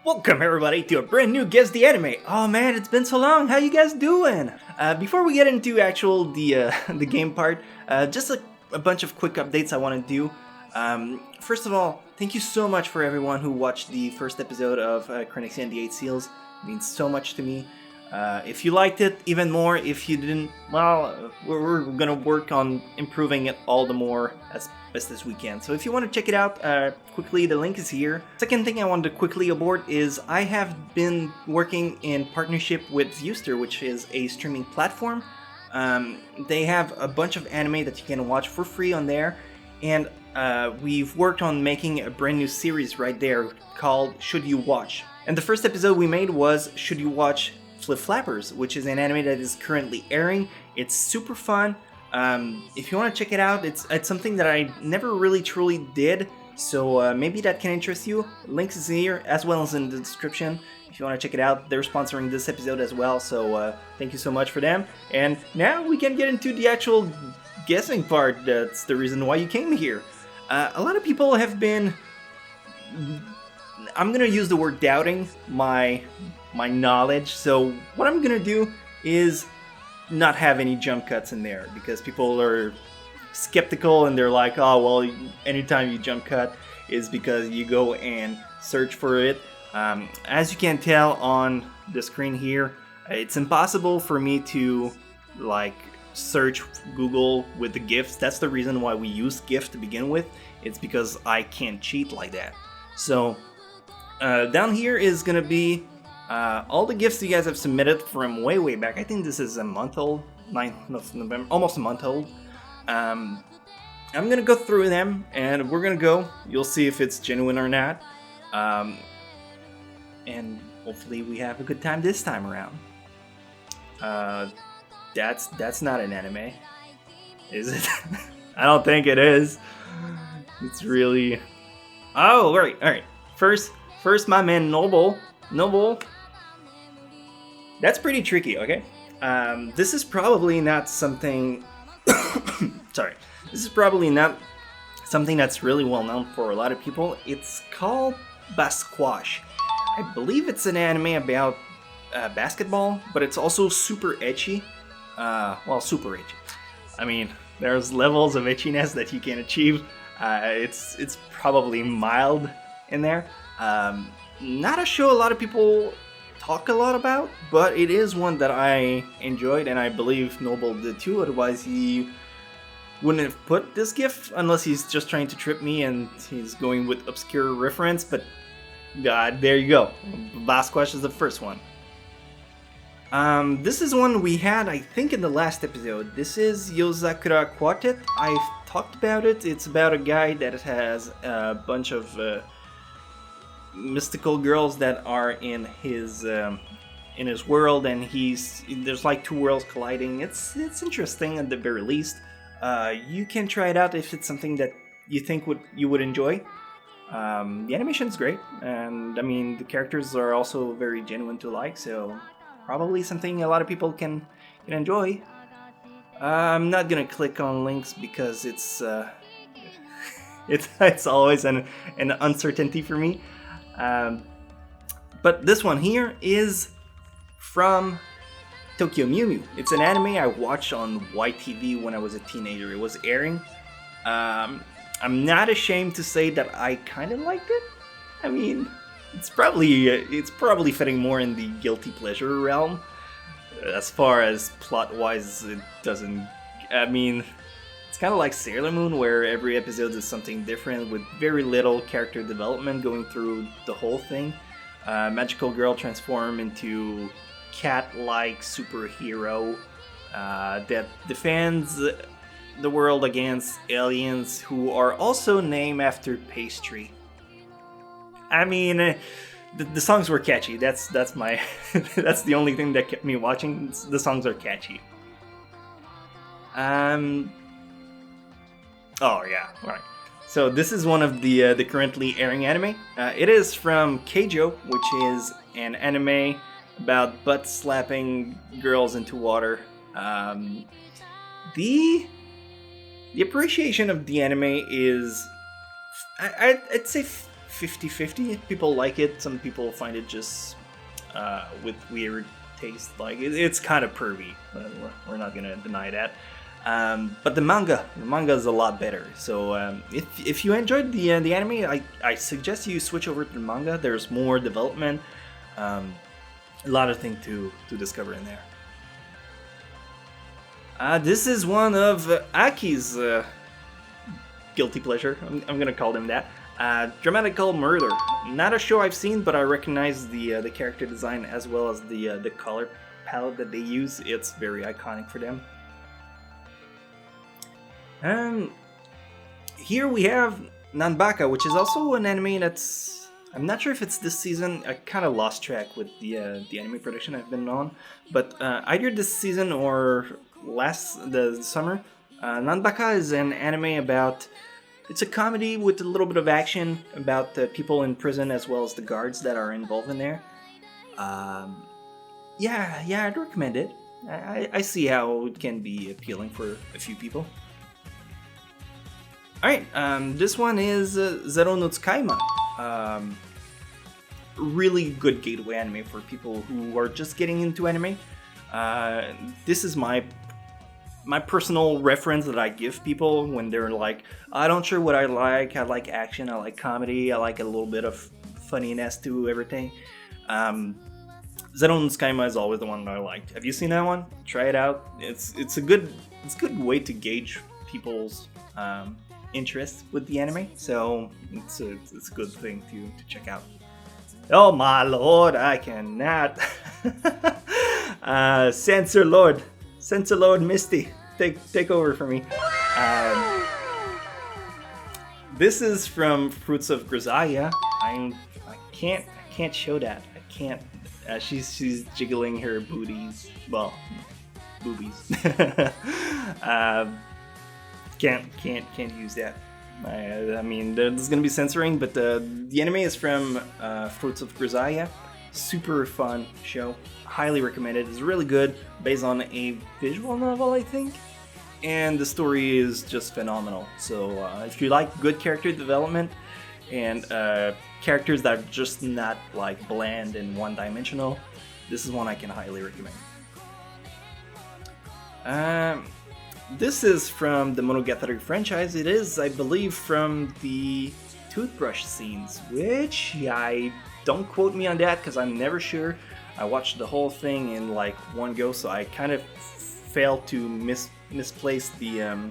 Welcome everybody to a brand new Guess the Anime. Oh man, it's been so long. How you guys doing? Before we get into the game part, just a bunch of quick updates I want to do. First of all, thank you so much for everyone who watched the first episode of Chronexia and the 8 Seals. It means so much to me. If you liked it, even more. If you didn't, well, we're gonna work on improving it all the more as best as we can. So if you want to check it out quickly, the link is here. Second thing I wanted to quickly abort is I have been working in partnership with Viewster, which is a streaming platform. They have a bunch of anime that you can watch for free on there, and we've worked on making a brand new series right there called Should You Watch. And the first episode we made was Should You Watch Flip Flappers, which is an anime that is currently airing. It's super fun. If you want to check it out, it's something that I never really truly did, so maybe that can interest you. Links is here as well as in the description. If you want to check it out, they're sponsoring this episode as well, so thank you so much for them. And now we can get into the actual guessing part. That's the reason why you came here. A lot of people have been, I'm gonna use the word doubting my knowledge, so what I'm gonna do is not have any jump cuts in there, because people are skeptical and they're like, oh well, anytime you jump cut is because you go and search for it. As you can tell on the screen here, it's impossible for me to like search Google with the GIFs. That's the reason why we use GIF to begin with. It's because I can't cheat like that. So down here is gonna be all the gifts you guys have submitted from way back. I think this is a month old, 9th of November, almost a month old. I'm gonna go through them and we're gonna go. You'll see if it's genuine or not. And hopefully we have a good time this time around. That's not an anime, is it? I don't think it is. It's really... Oh, alright. First, my man Noble. That's pretty tricky, okay? This is probably not something... Sorry. This is probably not something that's really well known for a lot of people. It's called Basquash. I believe it's an anime about basketball, but it's also super ecchi. Well, super ecchi. I mean, there's levels of echiness that you can achieve. It's probably mild in there. Not a show a lot of people talk a lot about, but it is one that I enjoyed, and I believe Noble did too. Otherwise, he wouldn't have put this GIF unless he's just trying to trip me and he's going with obscure reference. But there you go. Basquash is the first one. This is one we had, I think, in the last episode. This is Yosuga Quartet. I've talked about it. It's about a guy that has a bunch of mystical girls that are in his world, and there's like two worlds colliding. It's interesting at the very least. You can try it out if it's something that you think you would enjoy. The animation's great, and I mean the characters are also very genuine to like, so probably something a lot of people can enjoy. I'm not gonna click on links because it's always an uncertainty for me. But this one here is from Tokyo Mew Mew. It's an anime I watched on YTV when I was a teenager. It was airing. I'm not ashamed to say that I kind of liked it. I mean, it's probably fitting more in the guilty pleasure realm. As far as plot-wise, it doesn't... I mean, it's kind of like Sailor Moon, where every episode is something different with very little character development going through the whole thing. Magical girl transformed into cat-like superhero that defends the world against aliens who are also named after pastry. I mean, the songs were catchy. That's my that's the only thing that kept me watching. The songs are catchy. Oh yeah, right. So this is one of the currently airing anime. It is from Keijo, which is an anime about butt slapping girls into water. The appreciation of the anime is, I'd say 50-50. People like it, some people find it just with weird taste. Like it's kind of pervy, but we're not gonna deny that. But the manga is a lot better. So if you enjoyed the anime, I suggest you switch over to the manga. There's more development, a lot of things to discover in there. This is one of Aki's guilty pleasure. I'm gonna call him that. DRAMAtical Murder. Not a show I've seen, but I recognize the character design as well as the color palette that they use. It's very iconic for them. Here we have Nanbaka, which is also an anime that's... I'm not sure if it's this season. I kind of lost track with the anime production I've been on, but either this season or the summer, Nanbaka is an anime about... It's a comedy with a little bit of action about the people in prison as well as the guards that are involved in there. Yeah, I'd recommend it. I see how it can be appealing for a few people. Alright, this one is Zero no Tsukaima. Really good gateway anime for people who are just getting into anime. This is my personal reference that I give people when they're like, I don't sure what I like action, I like comedy, I like a little bit of funniness to everything. Zero no Tsukaima is always the one that I like. Have you seen that one? Try it out. It's a good way to gauge people's interest with the anime, so it's a good thing to check out. Oh my lord, I cannot. Censor Lord Misty, take over for me. This is from Fruits of Grisaia. I can't show that. I can't. She's jiggling her booties. Well, boobies. Can't use that. I mean, there's gonna be censoring, but the anime is from Fruits of Grisaia. Super fun show. Highly recommended. It's really good, based on a visual novel, I think, and the story is just phenomenal. So if you like good character development and characters that are just not like bland and one-dimensional, this is one I can highly recommend. This is from the Monogatari franchise. It is, I believe, from the toothbrush scenes, which don't quote me on that because I'm never sure. I watched the whole thing in like one go, so I kind of failed to misplace the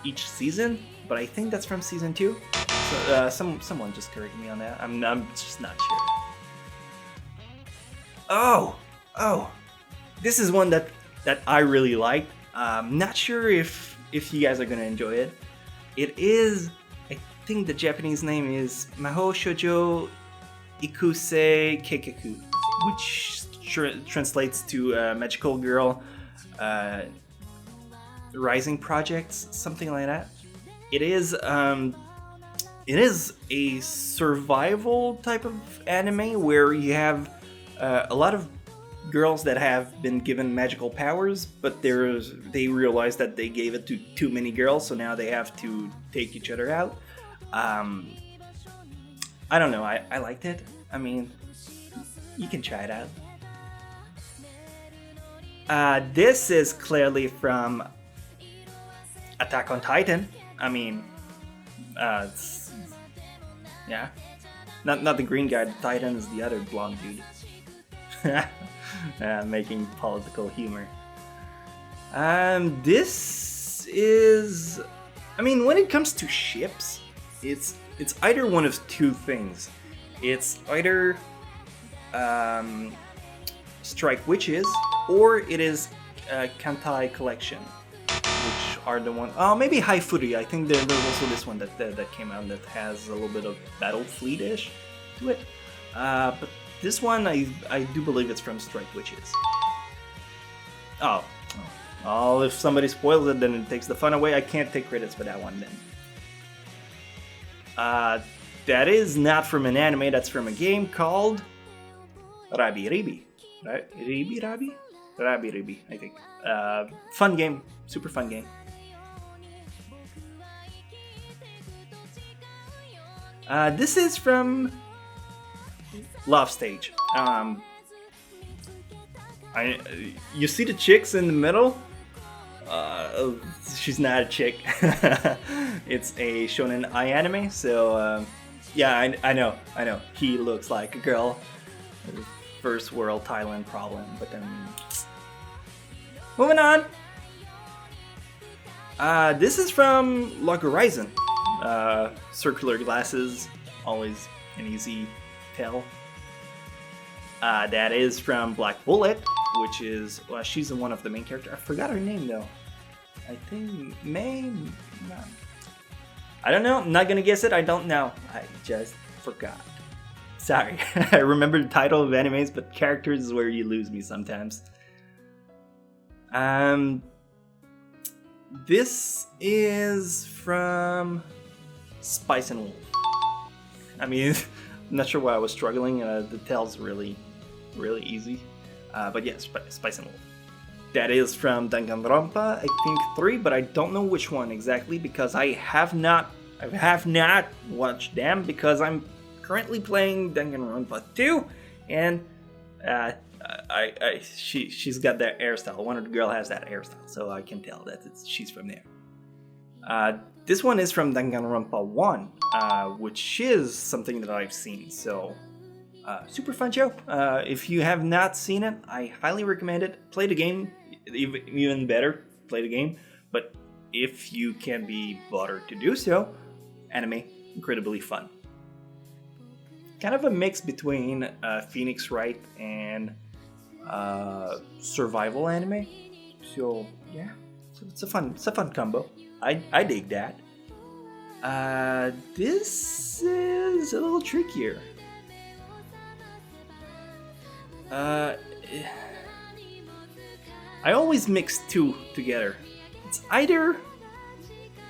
each season, but I think that's from season 2. So someone just correct me on that. I'm just not sure. Oh, this is one that I really like. Not sure if you guys are gonna enjoy it. It is, I think the Japanese name is Mahou Shoujo Ikusei Keikaku, which translates to Magical Girl Rising Projects, something like that. It is a survival type of anime where you have a lot of girls that have been given magical powers, but they realize that they gave it to too many girls, so now they have to take each other out. I don't know, I liked it. I mean, you can try it out. This is clearly from Attack on Titan. I mean, yeah, not the green guy. The Titan is the other blonde dude. Making political humor. This is, I mean, when it comes to ships, it's either one of two things. It's either Strike Witches, or it is Kantai Collection, which are the one. Oh, maybe Haifuri. I think there's also this one that came out that has a little bit of Battle Fleet-ish to it. But this one, I do believe it's from Strike Witches. Oh, if somebody spoils it, then it takes the fun away. I can't take credits for that one then. That is not from an anime, that's from a game called Rabi Ribi. Rabi Ribi, I think. Fun game, super fun game. This is from Love Stage. You see the chicks in the middle? She's not a chick. It's a shonen ai anime, so yeah, I know. He looks like a girl. First world Thailand problem, but moving on. This is from Log Horizon. Circular glasses, always an easy tell. That is from Black Bullet, which is, well, she's one of the main characters. I forgot her name though. I think I don't know. I'm not gonna guess it. I don't know. I just forgot. Sorry. I remember the title of animes, but characters is where you lose me sometimes. This is from Spice and Wolf. I mean, I'm not sure why I was struggling. The tell's really easy. But yes, Spice and Wolf. That is from Danganronpa, I think 3, but I don't know which one exactly because I have not watched them because I'm currently playing Danganronpa 2, and she's got that hairstyle. One of the girl has that hairstyle, so I can tell that she's from there. This one is from Danganronpa 1, which is something that I've seen, so super fun show. If you have not seen it, I highly recommend it. Play the game, even better, play the game. But if you can be bothered to do so, anime, incredibly fun. Kind of a mix between Phoenix Wright and survival anime. So yeah, it's a fun combo. I dig that. This is a little trickier. I always mix two together. It's either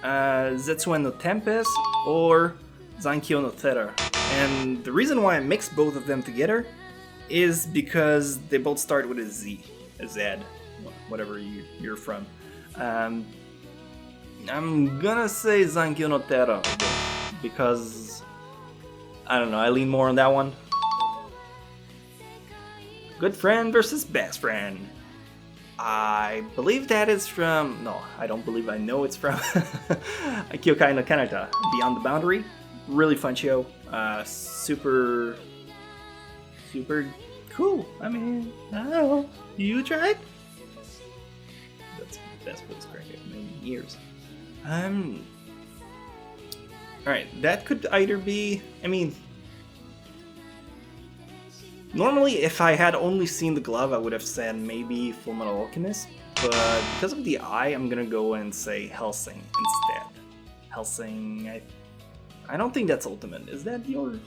Zetsuan no Tempest or Zankyou no Terror. And the reason why I mix both of them together is because they both start with a Z, whatever you're from. I'm gonna say Zankyou no Terror because I don't know, I lean more on that one. Good friend versus best friend. I believe that is from... No, I don't believe, I know it's from Kyokai no Kanata, Beyond the Boundary. Really fun show. Super cool. I mean, I don't know. You tried? That's the best voice crack I've made in years. Alright, that could either be... I mean... Normally, if I had only seen the glove, I would have said maybe Fullmetal Alchemist, but because of the eye, I'm gonna go and say Hellsing instead. Hellsing, I don't think that's Ultimate. Is that your...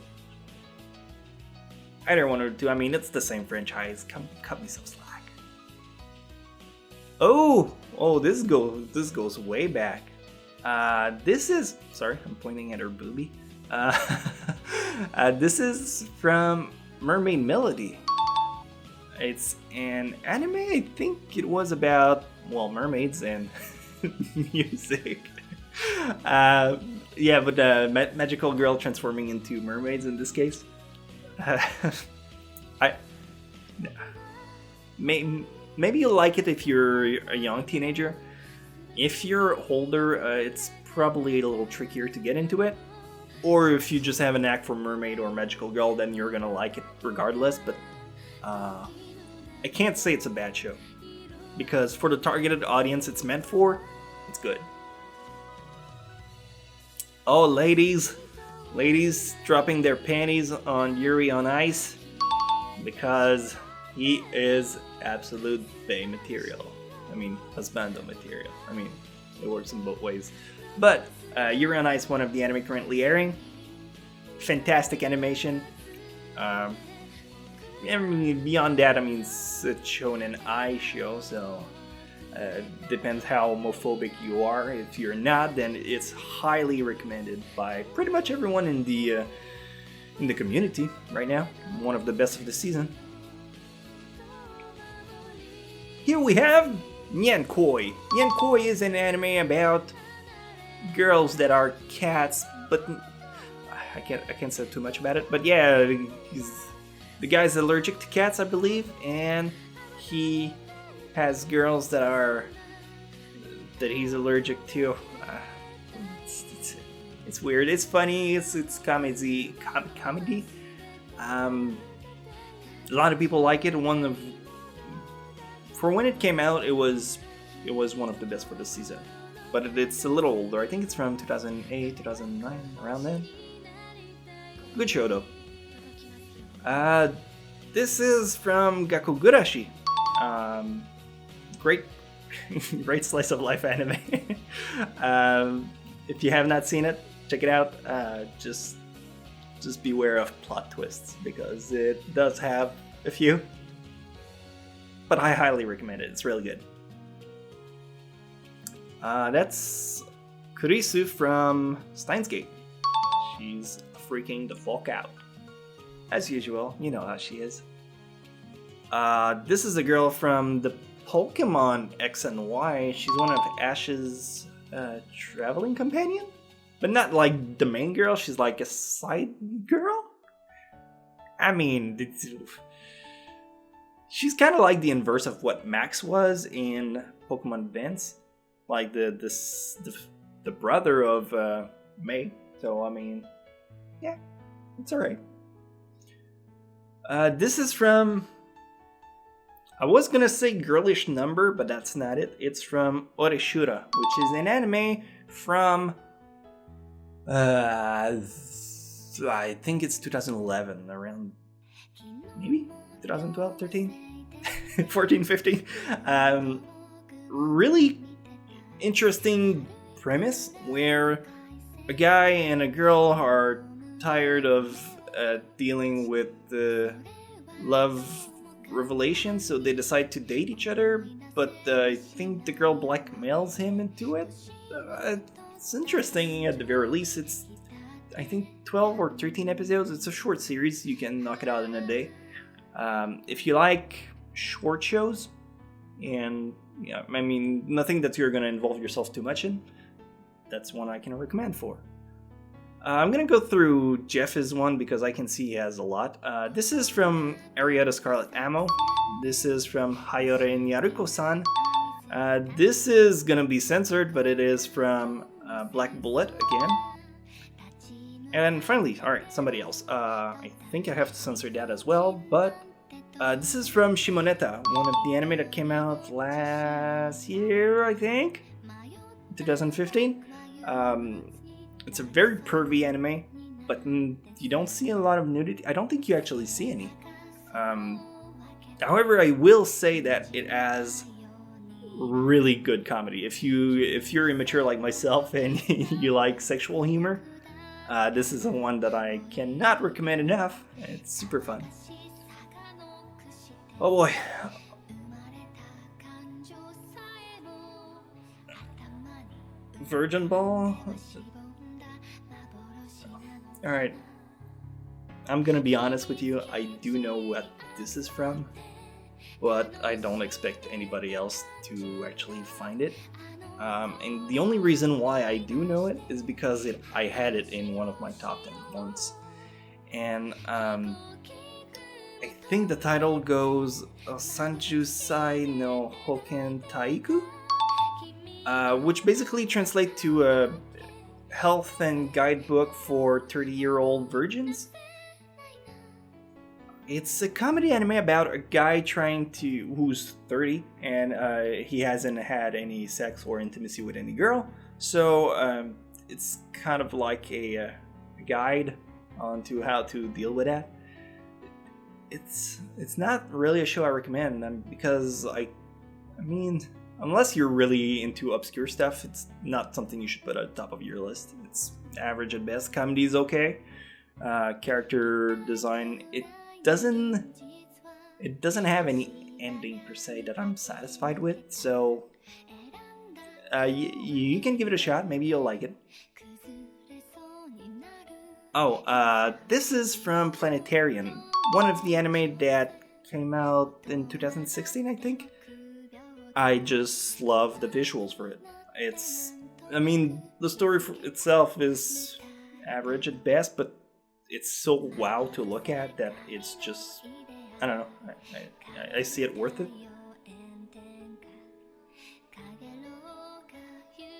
Either one or two. I mean, it's the same franchise. Cut me some slack. Oh, this goes way back. This is... Sorry, I'm pointing at her boobie. This is from Mermaid Melody. It's an anime, I think it was about, well, mermaids and music. Yeah, but magical girl transforming into mermaids in this case. Maybe you'll like it if you're a young teenager. If you're older, it's probably a little trickier to get into it. Or if you just have a knack for mermaid or magical girl, then you're gonna like it regardless. But I can't say it's a bad show, because for the targeted audience it's meant for, it's good. Oh, ladies dropping their panties on Yuri on Ice, because he is absolute bae material. I mean, husbando material. I mean, it works in both ways. But Yuri on Ice, one of the anime currently airing. Fantastic animation. I mean, beyond that, I mean, it's a shonen ai show, so depends how homophobic you are. If you're not, then it's highly recommended by pretty much everyone in the community right now. One of the best of the season. Here we have Nyankoi. Nyankoi is an anime about girls that are cats, but I can't say too much about it. But yeah, the guy's allergic to cats, I believe, and he has girls that he's allergic to. It's weird. It's funny. It's comedy. A lot of people like it. For when it came out, it was one of the best for this season. But it's a little older. I think it's from 2008, 2009, around then. Good show though. This is from Gakugurashi. Great, great slice of life anime. If you have not seen it, check it out. Just beware of plot twists because it does have a few. But I highly recommend it. It's really good. That's Kurisu from Steins Gate. She's freaking the fuck out. As usual, you know how she is. This is a girl from the Pokemon X and Y. She's one of Ash's traveling companion? But not like the main girl, she's like a side girl? I mean, she's kind of like the inverse of what Max was in Pokemon Advance. Like the brother of May. So, I mean, yeah, it's alright. This is from... I was gonna say Girlish Number, but that's not it. It's from Oreshura, which is an anime from... I think it's 2011, around... maybe? 2012, 13? 14, 15? Really interesting premise where a guy and a girl are tired of dealing with the love revelation, so they decide to date each other, but I think the girl blackmails him into it. It's interesting at the very least. It's, I think, 12 or 13 episodes. It's a short series. You can knock it out in a day. If you like short shows, and yeah, I mean, nothing that you're going to involve yourself too much in, that's one I can recommend for. I'm going to go through Jeff's one because I can see he has a lot. This is from Aria the Scarlet Ammo. This is from Hayore Nyaruko-san. This is going to be censored, but it is from Black Bullet again. And finally, alright, somebody else. I think I have to censor that as well, but this is from Shimoneta, one of the anime that came out last year, I think? 2015? It's a very pervy anime, but you don't see a lot of nudity. I don't think you actually see any. However, I will say that it has really good comedy. If you're immature like myself and you like sexual humor, this is the one that I cannot recommend enough. It's super fun. Oh boy. Virgin Ball? Alright. I'm gonna be honest with you, I do know what this is from, but I don't expect anybody else to actually find it. And the only reason why I do know it is because I had it in one of my top 10 once. And I think the title goes Sanjusai no Hoken Taiku, which basically translates to a health and guidebook for 30-year-old virgins. It's a comedy anime about a guy who's 30 and he hasn't had any sex or intimacy with any girl. So it's kind of like a guide onto how to deal with that. It's not really a show I recommend because I mean, unless you're really into obscure stuff, it's not something you should put at the top of your list. It's average at best. Comedy is okay. Character design, it doesn't have any ending per se that I'm satisfied with, so you can give it a shot. Maybe you'll like it. Oh, this is from Planetarian, one of the anime that came out in 2016, I think. I just love the visuals for it. I mean, the story itself is average at best, but it's so wow to look at that it's just, I don't know, I see it worth it.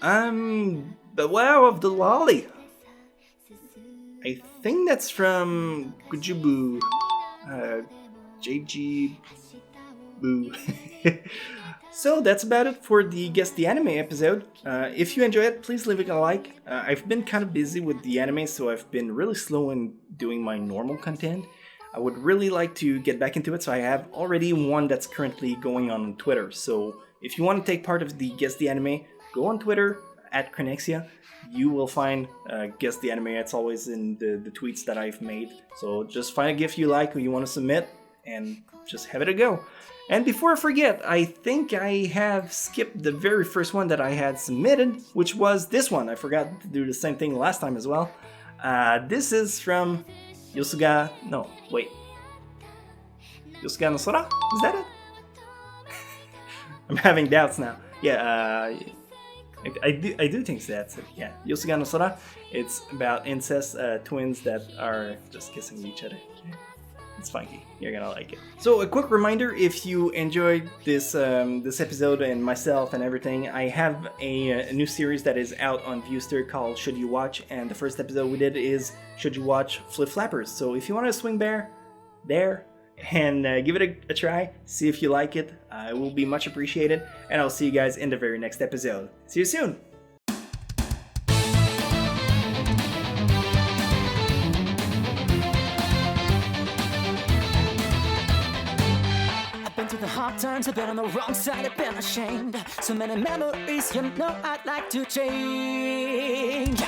The wow of the lolly. I think that's from Kujubu, JG Boo. So that's about it for the Guess the Anime episode. If you enjoy it, please leave it a like. I've been kind of busy with the anime, so I've been really slow in doing my normal content. I would really like to get back into it, so I have already one that's currently going on Twitter. So if you want to take part of the Guess the Anime, go on Twitter at Chronexia. You will find Guess the Anime. It's always in the tweets that I've made. So just find a GIF you like or you want to submit and just have it a go. And before I forget, I think I have skipped the very first one that I had submitted, which was this one. I forgot to do the same thing last time as well. This is from Yosuga. No, wait. Yosuga no Sora? Is that it? I'm having doubts now. Yeah, I do think that's it. Yeah, Yosuga no Sora. It's about incest twins that are just kissing each other. It's funky. You're gonna like it. So a quick reminder, if you enjoyed this this episode and myself and everything, I have a new series that is out on Viewster called Should You Watch, and the first episode we did is Should You Watch Flip Flappers. So if you want to swing there and give it a try, see if you like it, it will be much appreciated, and I'll see you guys in the very next episode. See you soon! Hard times, I've been on the wrong side, I've been ashamed. So many memories, you know I'd like to change.